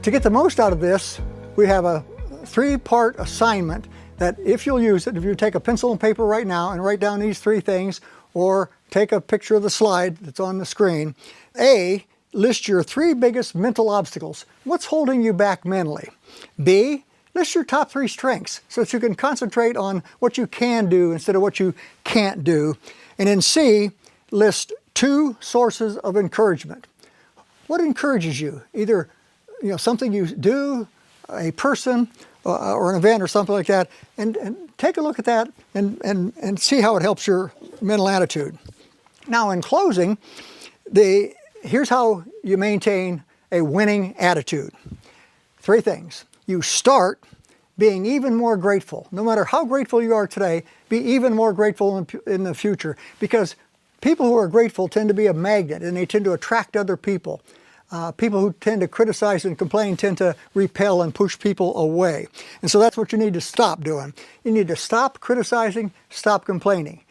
To get the most out of this, we have a 3-part assignment that if you'll use it, if you take a pencil and paper right now and write down these 3 things, or take a picture of the slide that's on the screen. A, list your 3 biggest mental obstacles. What's holding you back mentally? B, list your top 3 strengths so that you can concentrate on what you can do instead of what you can't do. And in C, list 2 sources of encouragement. What encourages you? Either something you do, a person, or an event or something like that, and take a look at that and see how it helps your mental attitude. Now in closing, here's how you maintain a winning attitude. 3 things. You start being even more grateful. No matter how grateful you are today, be even more grateful in the future, because people who are grateful tend to be a magnet and they tend to attract other people. People who tend to criticize and complain tend to repel and push people away. And so that's what you need to stop doing. You need to stop criticizing, stop complaining.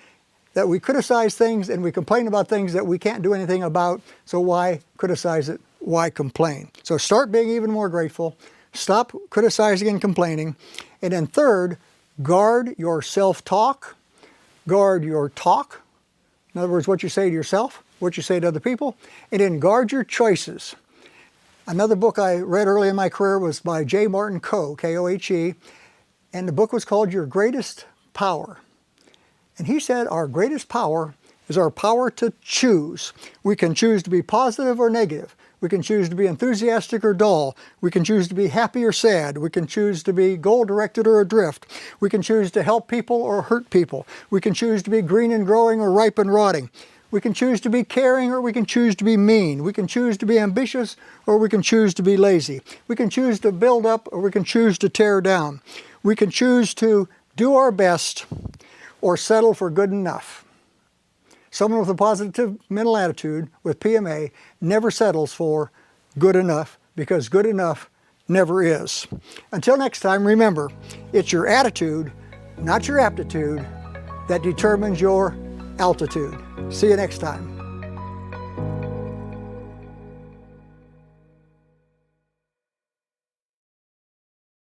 That we criticize things and we complain about things that we can't do anything about, so why criticize it? Why complain? So start being even more grateful, stop criticizing and complaining, and then third, guard your self-talk, guard your talk. In other words, what you say to yourself, what you say to other people, and then guard your choices. Another book I read early in my career was by J. Martin Coe, K-O-H-E, and the book was called Your Greatest Power. And he said our greatest power is our power to choose. We can choose to be positive or negative. We can choose to be enthusiastic or dull. We can choose to be happy or sad. We can choose to be goal-directed or adrift. We can choose to help people or hurt people. We can choose to be green and growing or ripe and rotting. We can choose to be caring or we can choose to be mean. We can choose to be ambitious or we can choose to be lazy. We can choose to build up or we can choose to tear down. We can choose to do our best or settle for good enough. Someone with a positive mental attitude with PMA never settles for good enough, because good enough never is. Until next time, remember, it's your attitude, not your aptitude, that determines your altitude. See you next time.